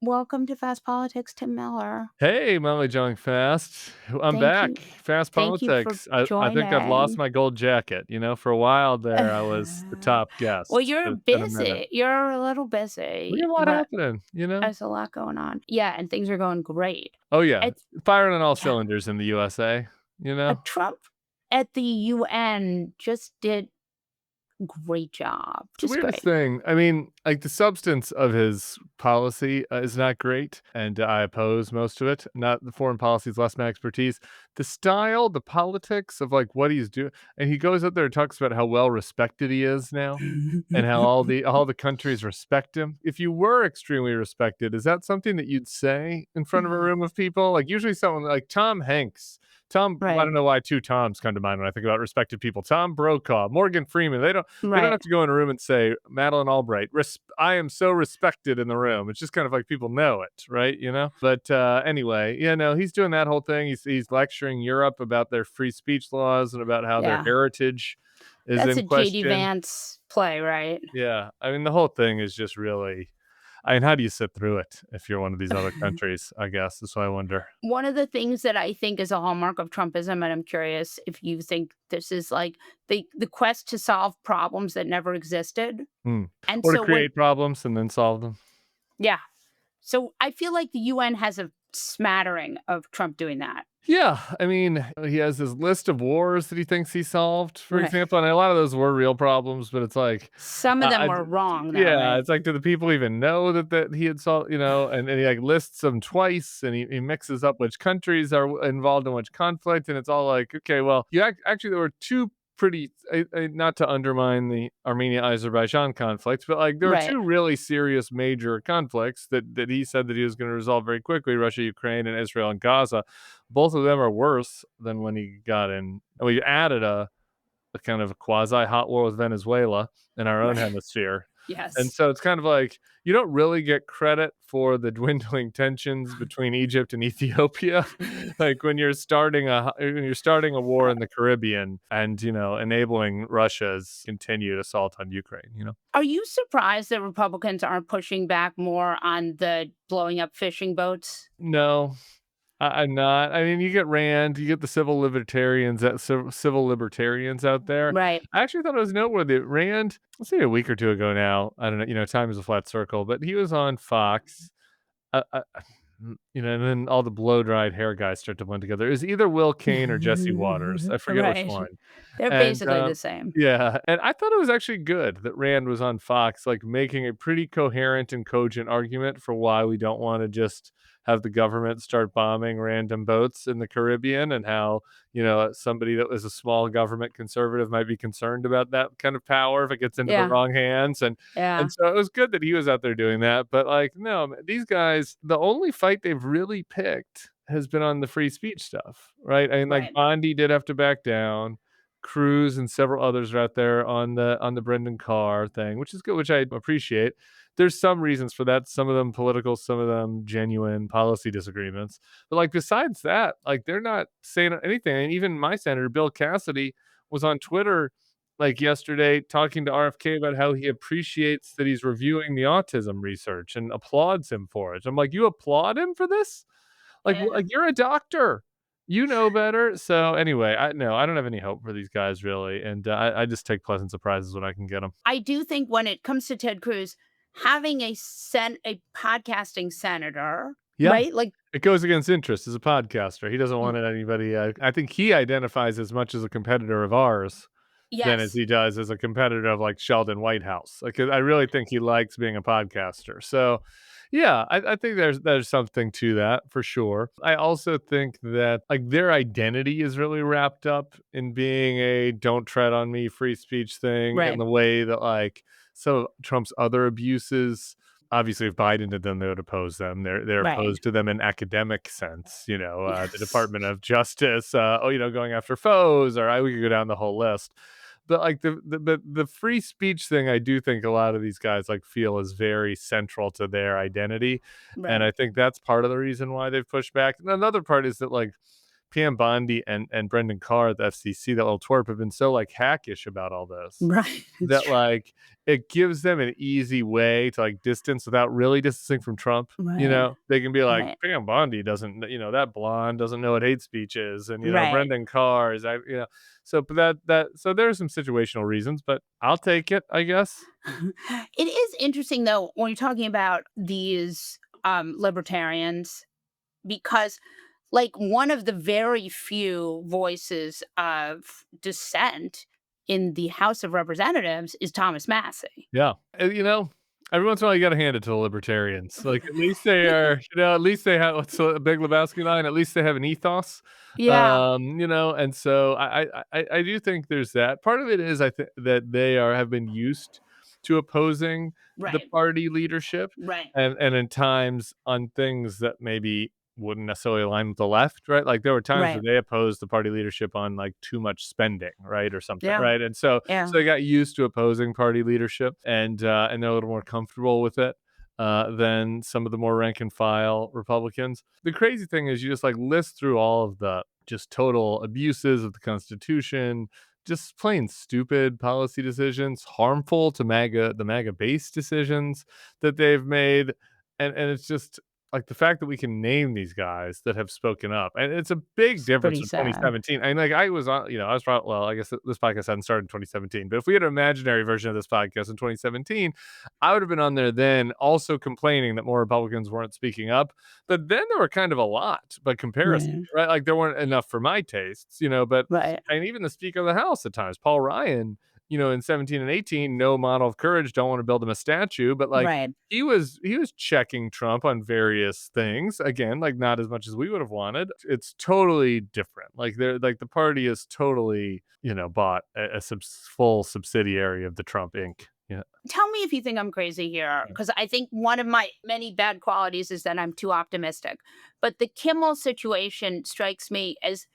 Welcome to Fast Politics, Tim Miller. Hey, Molly Jong-Fast. I'm Thank back. you. Fast Thank you for politics. I think I've lost joining. my gold jacket. For a while there, I was the top Well, guest, you're but it's been a minute. busy. You're a little We got busy, a lot but happening. there's a lot going on. Yeah, and things are going great. Oh, yeah. It's Firing on all yeah, cylinders in the USA, you a know? Trump at the UN just did great job. It's the Just weirdest great. thing. I mean, like the substance of his policy is not great, and I oppose most of it. Not the foreign policy is less my expertise. The style, the politics of like what he's doing, and he goes out there and talks about how well respected he is now, and how all the countries respect him. If you were extremely respected, is that something that you'd say in front of a room of people? Like usually someone like Tom Hanks. I Right, don't know why two Toms come to mind when I think about respected people. Tom Brokaw, Morgan Freeman. They don't right. have to go in a room and say Madeleine Albright. I am so respected in the room. It's just kind of like people know it, right? But anyway, no, he's doing that whole thing. He's lecturing Europe about their free speech laws and about how their Yeah. heritage is That's in a JD question. Vance play, right? Yeah, I mean the whole thing is just really. I mean, how do you sit through it if you're one of these other countries? I guess that's what I wonder. One of the things that I think is a hallmark of Trumpism, and I'm curious if you think this is like the quest to solve problems that never existed. Hmm. And Or to so when create problems and then solve them. yeah. So I feel like the UN has a smattering of Trump doing that. Yeah, I mean, he has this list of wars that he thinks he solved, for Right. example, and a lot of those were real problems, but it's like, Some of them I were d wrong though, yeah, right? it's like, do the people even know that he had solved, and he, like, lists them twice, and he mixes up which countries are involved in which conflict, and it's all like, okay, well, actually, there were 2 pretty not to undermine the Armenia-Azerbaijan conflict, but, like, there were Right. 2 really serious major conflicts that he said that he was gonna resolve very quickly, Russia, Ukraine, and Israel and Gaza. Both of them are worse than when he got in. And we added a kind of quasi hot war with Venezuela in our own Right. hemisphere. And Yes. so it's kind of like you don't really get credit for the dwindling tensions between Egypt and Ethiopia, like when you're starting a war in the Caribbean and enabling Russia's continued assault on Ukraine. Are you surprised that Republicans aren't pushing back more on the blowing up fishing boats? No, I'm not. I mean, you get Rand, you get the civil libertarians out there. Right. I actually thought it was noteworthy. Rand, let's say a week or two ago now. I don't know. Time is a flat circle, but he was on Fox. And then all the blow dried hair guys start to blend together. It was either Will Kane or Jesse Waters. I forget which Right. one. They're And basically the same. yeah, and I thought it was actually good that Rand was on Fox, like making a pretty coherent and cogent argument for why we don't want to just have the government start bombing random boats in the Caribbean, and how somebody that was a small government conservative might be concerned about that kind of power if it gets into the Yeah. wrong hands. And Yeah. so it was good that he was out there doing that. But like, no, these guys, the only fight they've really picked has been on the free speech stuff, right? I mean, like Right. Bondi did have to back down. Cruz and several others are out there on the Brendan Carr thing, which is good, which I appreciate. There's some reasons for that. Some of them political, some of them genuine policy disagreements. But like besides that, like they're not saying anything. And even my senator Bill Cassidy was on Twitter like yesterday talking to RFK about how he appreciates that he's reviewing the autism research and applauds him for it. I'm like, you applaud him for this? Yeah. Like you're a doctor. You know better. So anyway, I don't have any hope for these guys really, and I just take pleasant surprises when I can get them. I do think when it comes to Ted Cruz, having a podcasting senator, Yeah, right? Like, it goes against interest as a podcaster. He doesn't mm, want anybody. I think he identifies as much as a competitor of ours than as yes. he does as a competitor of like Sheldon Whitehouse. Like I really think he likes being a podcaster. So yeah, I think there's something to that for sure. I also think that like their identity is really wrapped up in being a "don't tread on me" free speech thing in Right. the way that like some of Trump's other abuses. Obviously, if Biden did them, they would oppose them. They're Right. opposed to them in academic sense. The Yes. Department of Justice. Going after foes, or we could go down the whole list. But like the free speech thing, I do think a lot of these guys like feel is very central to their identity, and Right. I think that's part of the reason why they've pushed back. And another part is that like Pam Bondi and Brendan Carr at the FCC, that little twerp, have been so like hackish about all this Right. It's that true. like it gives them an easy way to like distance without really distancing from Trump. Right. They can be like, Right. Pam Bondi doesn't, that blonde doesn't know what hate speech is, and Right. Brendan Carr is, so but so there are some situational reasons, but I'll take it, I guess. It is interesting though when you're talking about these libertarians because like one of the very few voices of dissent in the House of Representatives is Thomas Massey. Yeah. Every once in a while you gotta hand it to the libertarians. Like, at least they are, at least they have what's a Big Lebowski line? At least they have an ethos. Yeah. And so I do think there's that. Part of it is I think that they have been used to opposing the Right. party leadership, Right. and in times on things that maybe wouldn't necessarily align with the left, right? Like, there were times where Right. they opposed the party leadership on, like, too much spending, right, or something, Yeah. right? And so Yeah. they got used to opposing party leadership, and they're a little more comfortable with it than some of the more rank and file Republicans. The crazy thing is, you just like list through all of the just total abuses of the Constitution, just plain stupid policy decisions, harmful to the MAGA base decisions that they've made, and it's just like the fact that we can name these guys that have spoken up, and it's a big It's difference pretty from sad. 2017. And like I was on, I was probably, well, I guess this podcast hadn't started in 2017, but if we had an imaginary version of this podcast in 2017, I would have been on there then, also complaining that more Republicans weren't speaking up. But then there were kind of a lot by comparison, Right. right? Like there weren't enough for my tastes, but Right. and even the Speaker of the House at times, Paul Ryan. In 17 and 18, no model of courage, don't want to build him a statue, but like Right. he was checking Trump on various things. Again, like not as much as we would have wanted. It's totally different. Like they're like the party is totally, bought a full subsidiary of the Trump Inc. Yeah. Tell me if you think I'm crazy here, because I think one of my many bad qualities is that I'm too optimistic. But the Kimmel situation strikes me as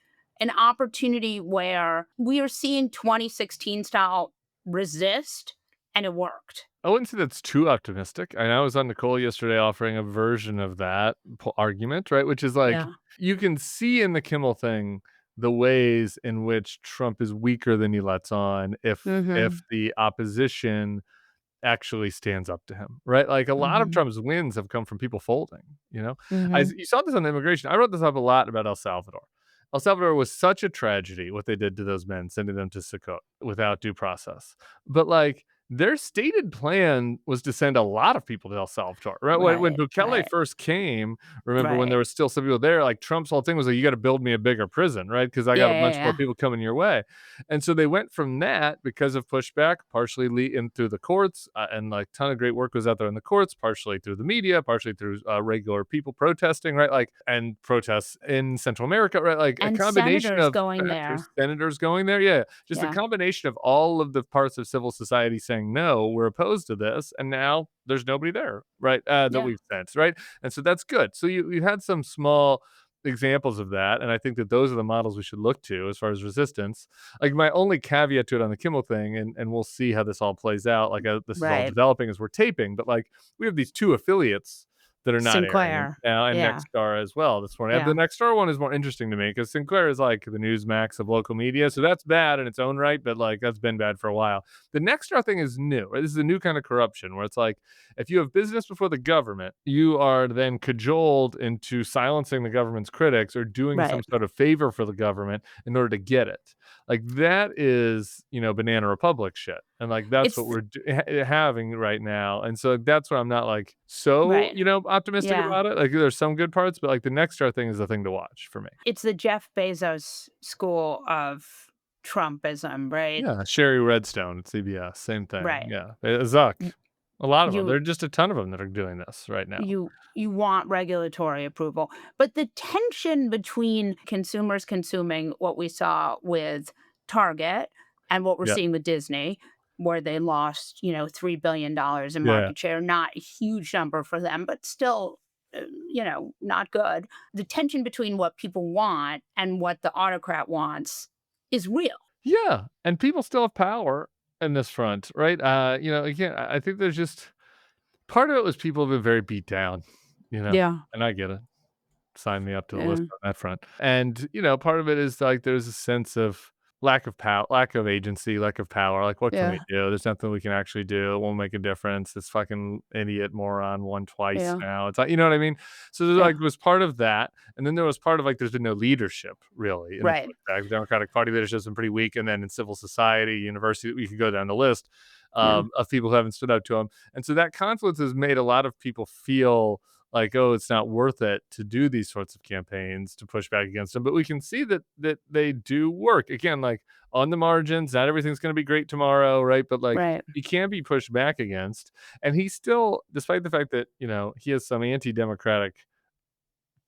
an opportunity where we are seeing 2016 style resist, and it worked. I wouldn't say that's too optimistic. And I was on Nicole yesterday offering a version of that argument, right? Which is like Yeah. you can see in the Kimmel thing the ways in which Trump is weaker than he lets on if Mhm. the opposition actually stands up to him, right? Like a lot of Mhm. Trump's wins have come from people folding, you know? Mhm. You saw this on immigration. I wrote this up a lot about El Salvador. El Salvador was such a tragedy what they did to those men, sending them to Sukkot without due process. But like their stated plan was to send a lot of people to El Salvador, right? When Right. Bukele Right. first came, remember when Right. there was still some people there, like Trump's whole thing was like, you got to build me a bigger prison, right? Because I got Yeah. a Yeah. bunch more Yeah. people coming your way. And so they went from that because of pushback, partially in through the courts, and like ton of great work was out there in the courts, partially through the media, partially through regular people protesting, right? Like and protests in Central America, right? Like a And combination senators of going factors, there. senators going there, yeah, just a Yeah. combination of all of the parts of civil society saying no, we're opposed to this, and now there's nobody there, right? That Yeah. we've sent, right? And so that's good. So you had some small examples of that, and I think that those are the models we should look to as far as resistance. Like my only caveat to it on the Kimmel thing, and we'll see how this all plays out. Like this is all Right. developing as we're taping, but like we have these two affiliates that are not airing Sinclair. now, and Yeah. Nexstar as well this morning. The Yeah. Nexstar one is more interesting to me because Sinclair is like the Newsmax of local media, so that's bad in its own right, but like that's been bad for a while. The Nexstar thing is new, right? This is a new kind of corruption where it's like if you have business before the government, you are then cajoled into silencing the government's critics or doing some Right. sort of favor for the government in order to get it. Like that is, Banana Republic shit. And like that's what It's we're having right now. And so that's why I'm not like so, right. optimistic Yeah. about it. Like there's some good parts, but like the Nexstar thing is the thing to watch for me. It's the Jeff Bezos school of Trumpism, right? Yeah, Sherry Redstone at CBS, same thing. Right. Yeah, Zuck, Y- a lot of them. There You are just a ton of them that are doing this right now. you want regulatory approval. But the tension between consumers consuming what we saw with Target and what we're Yeah, seeing with Disney, where they lost, $3 billion in yeah. market share, not a huge number for them, but still, not good. The tension between what people want and what the autocrat wants is real. Yeah, and people still have power in this front, right? Again, I think there's just part of it was people have been very beat down, Yeah. and I get it. sign me up to the list Yeah. on that front. And, part of it is, like, there's a sense of lack of agency, lack of power, like, what can we Yeah. do? There's nothing we can actually do, it won't make a difference, this fucking idiot moron won twice Yeah. now, it's like, you know what I mean? So, there, Yeah. like, was part of that, and then there was part of, like, there's been no leadership, really, in the Right. pushback. The Democratic Party leadership's been pretty weak, and then in civil society, university, we could go down the list, Yeah. of people who haven't stood up to him, and so that confluence has made a lot of people feel like, oh, it's not worth it to do these sorts of campaigns to push back against them. But we can see that they do work. Again, like on the margins, not everything's going to be great tomorrow, right? But like Right. he can be pushed back against, and he still, despite the fact that he has some anti-democratic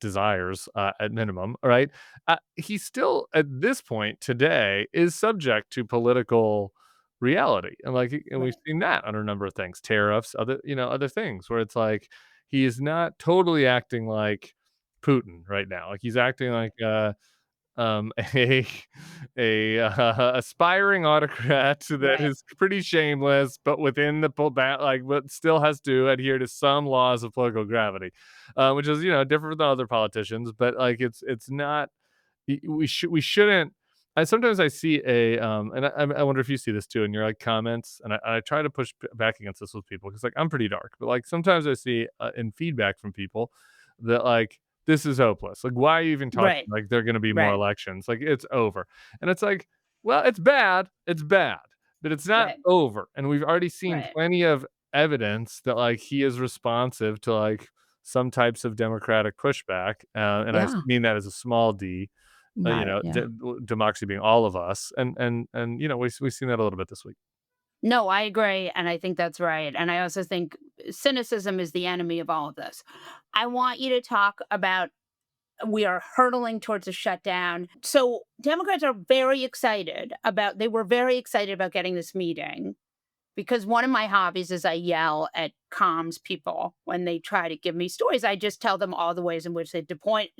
desires, at minimum, right? He still, at this point today, is subject to political reality, and we've Right. seen that on a number of things, tariffs, other things, where it's like he is not totally acting like Putin right now. Like he's acting like a aspiring autocrat that Right. is pretty shameless, but within the but still has to adhere to some laws of political gravity, which is different than other politicians. But like it's not we shouldn't. Sometimes I see and I wonder if you see this too in your like comments, and I try to push back against this with people because like I'm pretty dark, but like sometimes I see in feedback from people that like this is hopeless. Like, why are you even talking? Right. Like, there are going to be more Right. elections. Like, it's over. And it's like, well, it's bad. It's bad, but it's not Right. over. And we've already seen Right. plenty of evidence that like he is responsive to like some types of democratic pushback. And I Yeah. mean that as a small d, Right. Yeah. democracy being all of us. And we've seen that a little bit this week. No, I agree, and I think that's right, and I also think cynicism is the enemy of all of this. I want you to talk about we are hurtling towards a shutdown. So, Democrats are very excited about they were very excited about getting this meeting because one of my hobbies is I yell at comms people when they try to give me stories. I just tell them all the ways in which they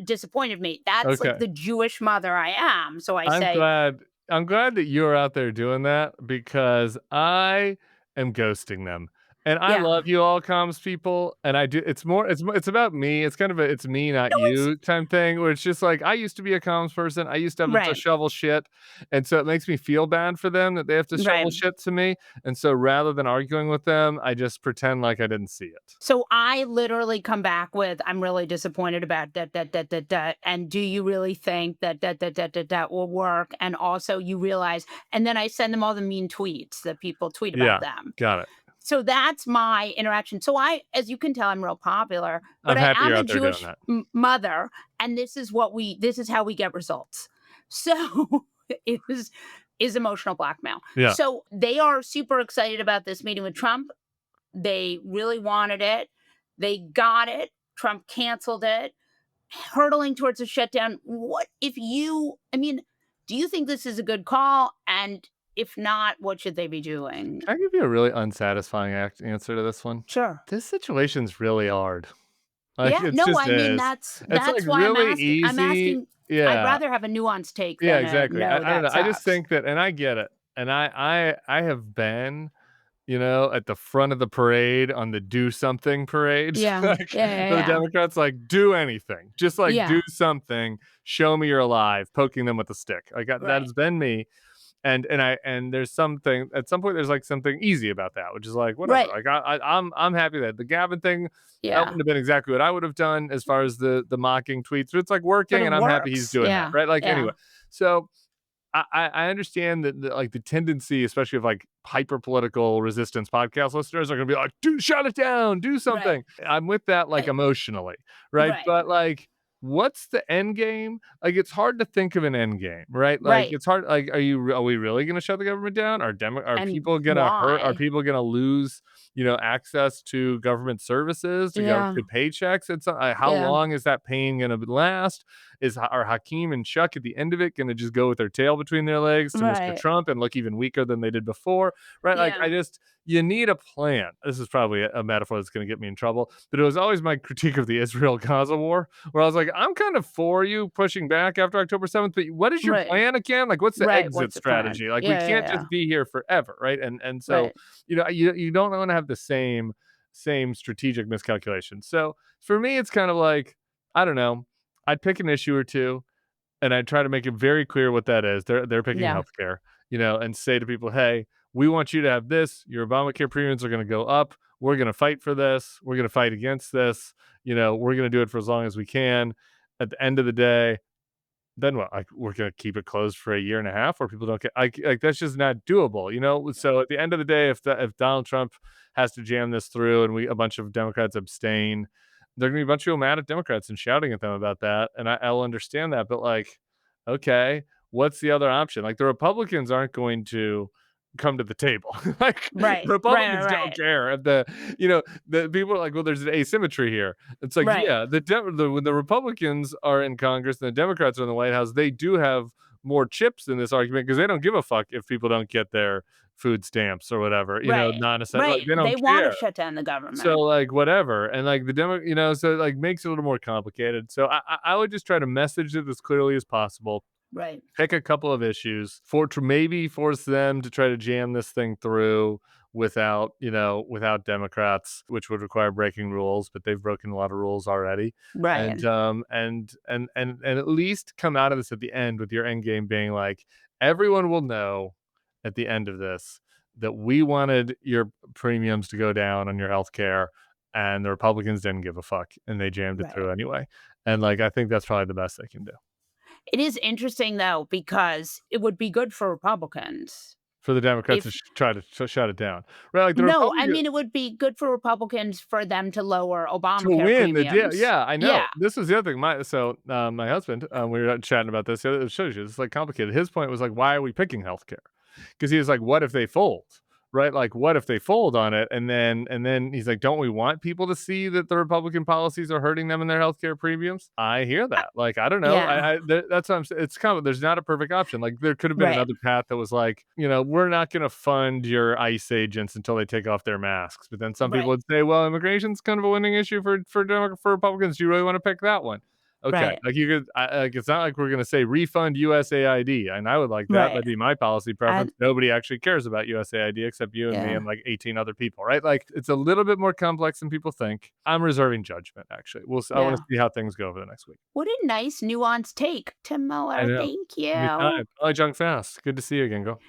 disappointed me. That's like Okay. the Jewish mother I am. So I I'm say, glad I'm glad that you're out there doing that because I am ghosting them. And I yeah, love you all comms people, and I do it's about me. It's kind of a it's me, not no, it's you type thing where it's just like I used to be a comms person. I used to have to right, shovel shit. And so it makes me feel bad for them that they have to shovel right. shit to me. And so rather than arguing with them, I just pretend like I didn't see it. So I literally come back with, "I'm really disappointed about that, and do you really think that will work?" And also you realize and then I send them all the mean tweets that people tweet about Yeah, them. got it. So that's my interaction. So I as you can tell, I'm real popular, but I'm I happy am you're a out there doing Jewish that. mother, and this is how we get results. So it is emotional blackmail. Yeah. So they are super excited about this meeting with Trump. They really wanted it. They got it. Trump canceled it, hurtling towards a shutdown. What if you, I mean, do you think this is a good call? And if not, what should they be doing? Can I give you a really unsatisfying answer to this one? Sure. This situation's really hard. Like, Yeah, it no, just I mean is. It's, like, that's why I'm really asking. I'm easy. asking. I'd Yeah. rather have a nuanced take Yeah, than a exactly. no, I don't that know. I just sucks. think that and I get it. And I have been, at the front of the parade on the do something parade, Yeah, like, yeah, yeah, for the yeah, Democrats, like, do anything. Just, like, do yeah. something. Show me you're alive, poking them with a stick. Like, that Right, has been me. And there's something at some point there's like something easy about that, which is like whatever. right. Like I'm happy that the Gavin thing that Yeah, wouldn't have been exactly what I would have done as far as the mocking tweets, but it's like but working, it and I'm happy he's works. doing that, Yeah, right? Like yeah, anyway, so I understand that like the tendency, especially of like hyper political resistance podcast listeners, are gonna be like, "Do shut it down, do right, something." I'm with that like eh, emotionally, right? right, But like, what's the end game? Like, it's hard to think of an end game, right? Like, right. it's hard. Like, are we really gonna shut the government down? Are And people gonna hurt? Are why? people gonna lose, access to government services, Yeah, to paychecks? It's how yeah, long is that pain gonna last? Are Hakeem and Chuck at the end of it going to just go with their tail between their legs to Mr. right. Trump and look even weaker than they did before? Right? Like, Yeah, you need a plan. This is probably a metaphor that's going to get me in trouble, but it was always my critique of the Israel Gaza war, where I was like, I'm kind of for you pushing back after October 7th, but what is your right, plan again? Like, what's the right. exit What's the plan? strategy? Like, we Yeah, yeah, can't yeah. just be here forever, right? And so, Right. you don't want to have the same strategic miscalculation. So for me, it's kind of like, I don't know. I'd pick an issue or 2, and I try to make it very clear what that is. They're picking Yeah. healthcare, and say to people, "Hey, we want you to have this. Your Obamacare premiums are going to go up. We're going to fight for this. We're going to fight against this. We're going to do it for as long as we can. At the end of the day, then what? Like, we're gonna keep it closed for a year and a half where people don't get like, that's just not doable. So at the end of the day, if Donald Trump has to jam this through and a bunch of Democrats abstain, there are gonna be a bunch of people mad at Democrats and shouting at them about that, and I'll understand that, but, like, okay, what's the other option? Like, the Republicans aren't going to come to the table. Like, Right. Right. Republicans don't Right. care if the people are like, "Well, there's an asymmetry here." It's like, Right. yeah, when the Republicans are in Congress and the Democrats are in the White House, they do have more chips in this argument because they don't give a fuck if people don't get their food stamps or whatever, Right. non-essential, like, Right. they They don't want to care. shut down the So, government. like, whatever, and, like, so it, like, makes it a little more complicated. So I would just try to message it as clearly as possible, Right. pick a couple of issues for to maybe force them to try to jam this thing through without Democrats, which would require breaking rules, but they've broken a lot of rules already. And Right. at least come out of this at the end with your end game being like, everyone will know at the end of this that we wanted your premiums to go down on your health care, and the Republicans didn't give a fuck and they jammed it through Right. anyway. And like I think that's probably the best they can do. It is interesting though, because it would be good for Republicans For the Democrats to if try to shut it down. Right, like the no, I Republican mean, it would be good for Republicans for them to lower to Obamacare win the deal, premiums. yeah, I know. Yeah. This was the other thing. My husband, we were chatting about this. It shows you it's like complicated. His point was like, why are we picking healthcare? Because he was like, what if they fold? Right? Like, what if they fold on it? And then he's like, don't we want people to see that the Republican policies are hurting them in their healthcare premiums? I hear Uh, that. Like, I don't know. yeah. That's what I'm saying. It's kind of there's not a perfect option. Like, there could have been Right. another path that was like, we're not going to fund your ICE agents until they take off their masks. But then some people Right. would say, well, immigration's kind of a winning issue for Republicans. Do you really want to pick that one? Okay, Right. like you could, like it's not like we're gonna say refund USAID, and I would like that. Right. That'd be my policy preference. And Nobody actually cares about USAID except you and me yeah. and like 18 other people, right? Like it's a little bit more complex than people think. I'm reserving judgment. Actually, I want to Yeah. see how things go over the next week. What a nice nuanced take, Tim I Miller. know. Thank Anytime. you. Bye, Jong-Fast. Good to see you again, girl.